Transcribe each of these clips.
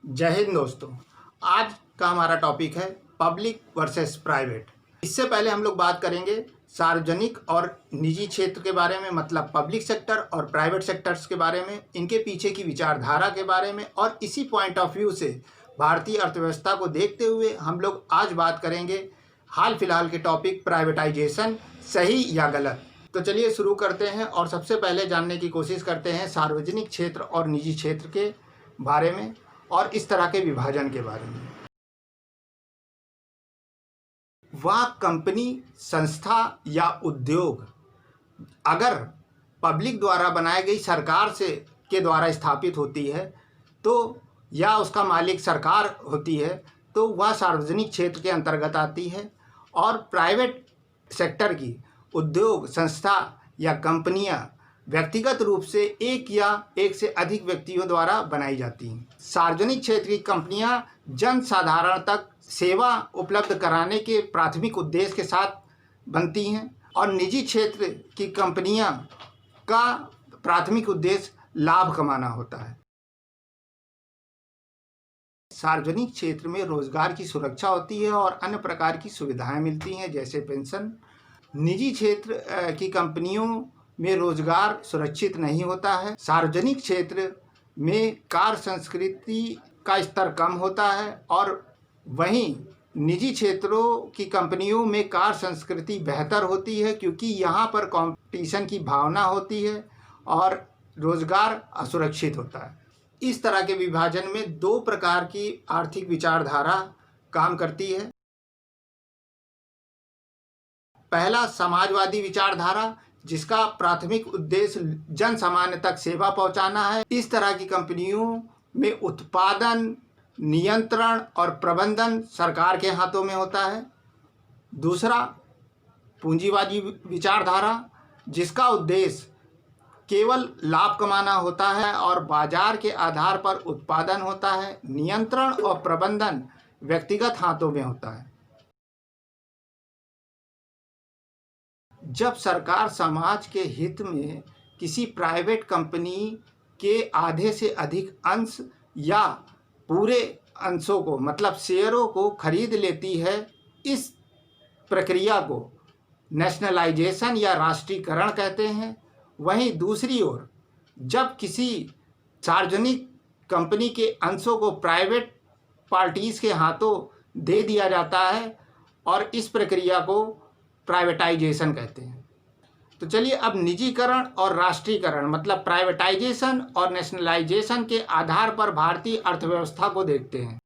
जय हिंद दोस्तों। आज का हमारा टॉपिक है पब्लिक वर्सेस प्राइवेट। इससे पहले हम लोग बात करेंगे सार्वजनिक और निजी क्षेत्र के बारे में, मतलब पब्लिक सेक्टर और प्राइवेट सेक्टर्स के बारे में, इनके पीछे की विचारधारा के बारे में, और इसी पॉइंट ऑफ व्यू से भारतीय अर्थव्यवस्था को देखते हुए हम लोग आज बात करेंगे हाल फिलहाल के टॉपिक प्राइवेटाइजेशन सही या गलत। तो चलिए शुरू करते हैं और सबसे पहले जानने की कोशिश करते हैं सार्वजनिक क्षेत्र और निजी क्षेत्र के बारे में और इस तरह के विभाजन के बारे में। वह कंपनी, संस्था या उद्योग अगर पब्लिक द्वारा बनाई गई सरकार से के द्वारा स्थापित होती है तो, या उसका मालिक सरकार होती है, तो वह सार्वजनिक क्षेत्र के अंतर्गत आती है। और प्राइवेट सेक्टर की उद्योग, संस्था या कंपनियां व्यक्तिगत रूप से एक या एक से अधिक व्यक्तियों द्वारा बनाई जाती हैं। सार्वजनिक क्षेत्र की कंपनियां जन साधारण तक सेवा उपलब्ध कराने के प्राथमिक उद्देश्य के साथ बनती हैं और निजी क्षेत्र की कंपनियां का प्राथमिक उद्देश्य लाभ कमाना होता है। सार्वजनिक क्षेत्र में रोजगार की सुरक्षा होती है और अन्य प्रकार की सुविधाएं मिलती हैं, जैसे पेंशन। निजी क्षेत्र की कंपनियों में रोजगार सुरक्षित नहीं होता है। सार्वजनिक क्षेत्र में कार्य संस्कृति का स्तर कम होता है और वहीं निजी क्षेत्रों की कंपनियों में कार्य संस्कृति बेहतर होती है, क्योंकि यहाँ पर कंपटीशन की भावना होती है और रोजगार असुरक्षित होता है। इस तरह के विभाजन में दो प्रकार की आर्थिक विचारधारा काम करती है। पहला, समाजवादी विचारधारा, जिसका प्राथमिक उद्देश्य जन सामान्य तक सेवा पहुंचाना है। इस तरह की कंपनियों में उत्पादन, नियंत्रण और प्रबंधन सरकार के हाथों में होता है। दूसरा, पूंजीवादी विचारधारा, जिसका उद्देश्य केवल लाभ कमाना होता है और बाजार के आधार पर उत्पादन होता है। नियंत्रण और प्रबंधन व्यक्तिगत हाथों में होता है। जब सरकार समाज के हित में किसी प्राइवेट कंपनी के आधे से अधिक अंश या पूरे अंशों को, मतलब शेयरों को खरीद लेती है, इस प्रक्रिया को नेशनलाइजेशन या राष्ट्रीयकरण कहते हैं। वहीं दूसरी ओर जब किसी सार्वजनिक कंपनी के अंशों को प्राइवेट पार्टीज के हाथों दे दिया जाता है और इस प्रक्रिया को प्राइवेटाइजेशन कहते हैं। तो चलिए अब निजीकरण और राष्ट्रीयकरण, मतलब प्राइवेटाइजेशन और नेशनलाइजेशन के आधार पर भारतीय अर्थव्यवस्था को देखते हैं।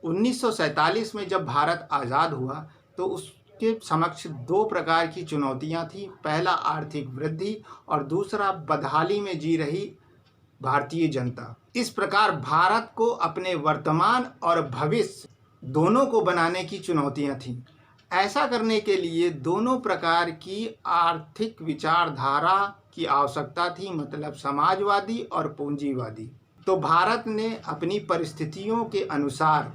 1947 में जब भारत आज़ाद हुआ तो उसके समक्ष दो प्रकार की चुनौतियां थी। पहला, आर्थिक वृद्धि और दूसरा, बदहाली में जी रही भारतीय जनता। इस प्रकार भारत को अपने वर्तमान और भविष्य दोनों को बनाने की चुनौतियां थीं। ऐसा करने के लिए दोनों प्रकार की आर्थिक विचारधारा की आवश्यकता थी, मतलब समाजवादी और पूंजीवादी। तो भारत ने अपनी परिस्थितियों के अनुसार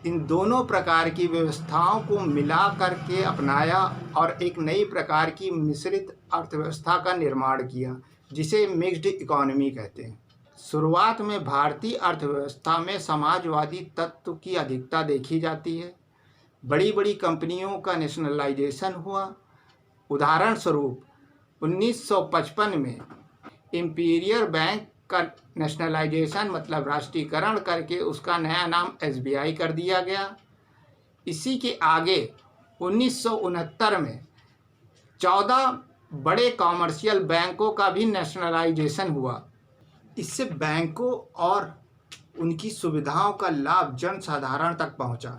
इन दोनों प्रकार की व्यवस्थाओं को मिला करके अपनाया और एक नई प्रकार की मिश्रित अर्थव्यवस्था का निर्माण किया, जिसे मिक्स्ड इकोनॉमी कहते हैं। शुरुआत में भारतीय अर्थव्यवस्था में समाजवादी तत्व की अधिकता देखी जाती है। बड़ी बड़ी कंपनियों का नेशनलाइजेशन हुआ। उदाहरण स्वरूप 1955 में इंपीरियल बैंक का नेशनलाइजेशन, मतलब राष्ट्रीयकरण करके उसका नया नाम SBI कर दिया गया। इसी के आगे 1969 में 14 बड़े कॉमर्शियल बैंकों का भी नेशनलाइजेशन हुआ। इससे बैंकों और उनकी सुविधाओं का लाभ जन साधारण तक पहुंचा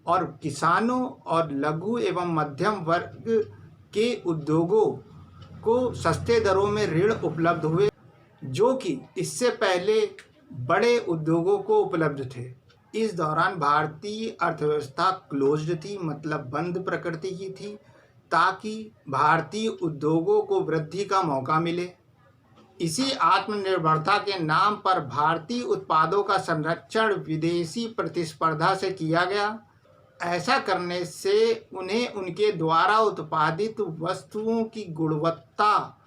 और किसानों और लघु एवं मध्यम वर्ग के उद्योगों को सस्ते दरों में ऋण उपलब्ध हुए, जो कि इससे पहले बड़े उद्योगों को उपलब्ध थे। इस दौरान भारतीय अर्थव्यवस्था क्लोज्ड थी, मतलब बंद प्रकृति की थी, ताकि भारतीय उद्योगों को वृद्धि का मौका मिले। इसी आत्मनिर्भरता के नाम पर भारतीय उत्पादों का संरक्षण विदेशी प्रतिस्पर्धा से किया गया। ऐसा करने से उन्हें उनके द्वारा उत्पादित वस्तुओं की गुणवत्ता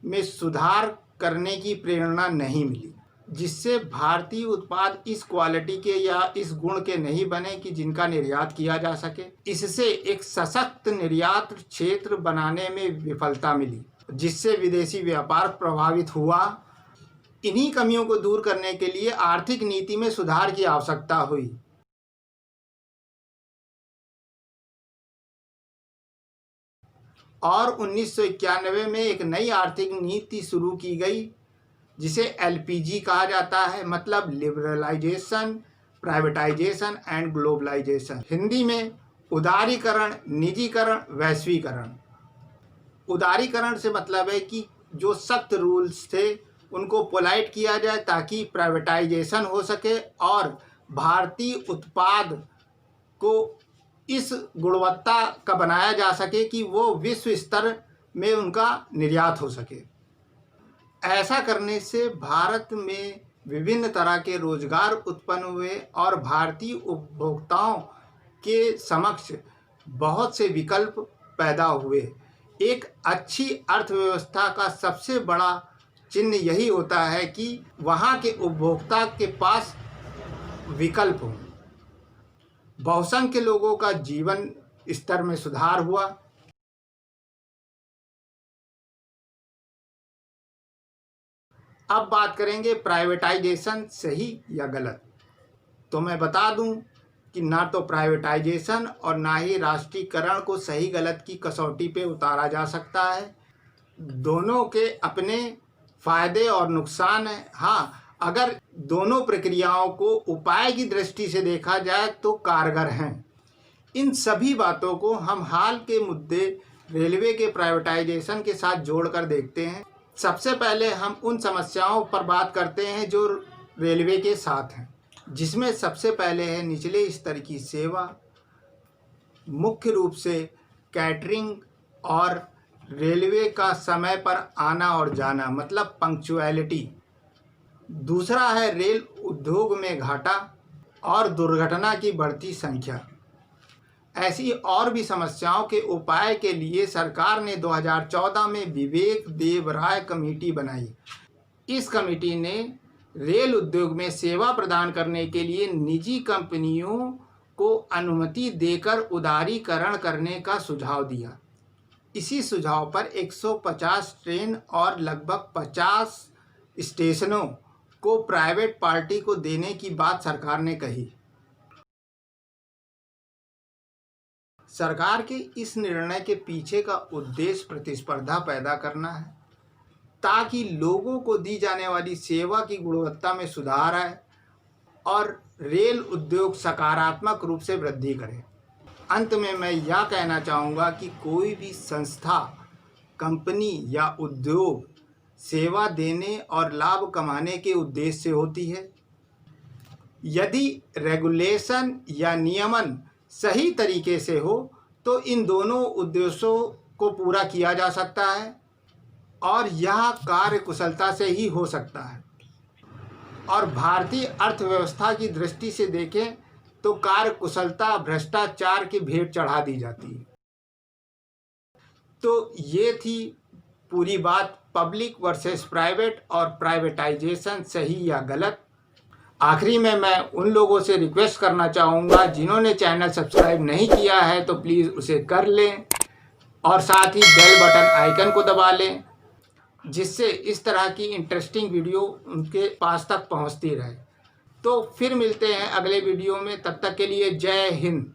में सुधार करने की प्रेरणा नहीं मिली। जिससे भारतीय उत्पाद इस क्वालिटी के या इस गुण के नहीं बने कि जिनका निर्यात किया जा सके। इससे एक सशक्त निर्यात क्षेत्र बनाने में विफलता मिली, जिससे विदेशी व्यापार प्रभावित हुआ। इन्हीं कमियों को दूर करने के लिए आर्थिक नीति में सुधार की आवश्यकता हुई। और 1991 में एक नई आर्थिक नीति शुरू की गई, जिसे एलपीजी कहा जाता है, मतलब liberalisation, privatisation and globalisation. Hindi में उदारीकरण, निजीकरण, वैश्वीकरण। उदारीकरण से मतलब है कि जो सख्त रूल्स थे उनको पोलाइट किया जाए ताकि प्राइवेटाइजेशन हो सके और भारतीय उत्पाद को इस गुणवत्ता का बनाया जा सके कि वो विश्व स्तर में उनका निर्यात हो सके। ऐसा करने से भारत में विभिन्न तरह के रोजगार उत्पन्न हुए और भारतीय उपभोक्ताओं के समक्ष बहुत से विकल्प पैदा हुए। एक अच्छी अर्थव्यवस्था का सबसे बड़ा चिन्ह यही होता है कि वहाँ के उपभोक्ता के पास विकल्प हों। बहुसंख्य लोगों का जीवन स्तर में सुधार हुआ। अब बात करेंगे प्राइवेटाइजेशन सही या गलत। तो मैं बता दूं कि ना तो प्राइवेटाइजेशन और ना ही राष्ट्रीयकरण को सही गलत की कसौटी पे उतारा जा सकता है। दोनों के अपने फायदे और नुकसान हैं। हाँ, अगर दोनों प्रक्रियाओं को उपाय की दृष्टि से देखा जाए तो कारगर हैं। इन सभी बातों को हम हाल के मुद्दे रेलवे के प्राइवेटाइजेशन के साथ जोड़कर देखते हैं। सबसे पहले हम उन समस्याओं पर बात करते हैं जो रेलवे के साथ हैं, जिसमें सबसे पहले है निचले स्तर की सेवा, मुख्य रूप से कैटरिंग और रेलवे का समय पर आना और जाना, मतलब पंक्चुअलिटी। दूसरा है रेल उद्योग में घाटा और दुर्घटना की बढ़ती संख्या। ऐसी और भी समस्याओं के उपाय के लिए सरकार ने 2014 में विवेक देव राय कमेटी बनाई। इस कमेटी ने रेल उद्योग में सेवा प्रदान करने के लिए निजी कंपनियों को अनुमति देकर उदारीकरण करने का सुझाव दिया। इसी सुझाव पर 150 ट्रेन और लगभग 50 स्टेशनों को प्राइवेट पार्टी को देने की बात सरकार ने कही। सरकार के इस निर्णय के पीछे का उद्देश्य प्रतिस्पर्धा पैदा करना है, ताकि लोगों को दी जाने वाली सेवा की गुणवत्ता में सुधार आए और रेल उद्योग सकारात्मक रूप से वृद्धि करे। अंत में मैं यह कहना चाहूँगा कि कोई भी संस्था, कंपनी या उद्योग सेवा देने और लाभ कमाने के उद्देश्य से होती है। यदि रेगुलेशन या नियमन सही तरीके से हो तो इन दोनों उद्देश्यों को पूरा किया जा सकता है और यह कार्य कुशलता से ही हो सकता है। और भारतीय अर्थव्यवस्था की दृष्टि से देखें तो कार्य कुशलता भ्रष्टाचार की भेंट चढ़ा दी जाती है। तो ये थी पूरी बात पब्लिक वर्सेस प्राइवेट और प्राइवेटाइजेशन सही या गलत। आखिरी में मैं उन लोगों से रिक्वेस्ट करना चाहूँगा जिन्होंने चैनल सब्सक्राइब नहीं किया है तो प्लीज़ उसे कर लें और साथ ही बेल बटन आइकन को दबा लें, जिससे इस तरह की इंटरेस्टिंग वीडियो उनके पास तक पहुँचती रहे। तो फिर मिलते हैं अगले वीडियो में, तब तक के लिए जय हिंद।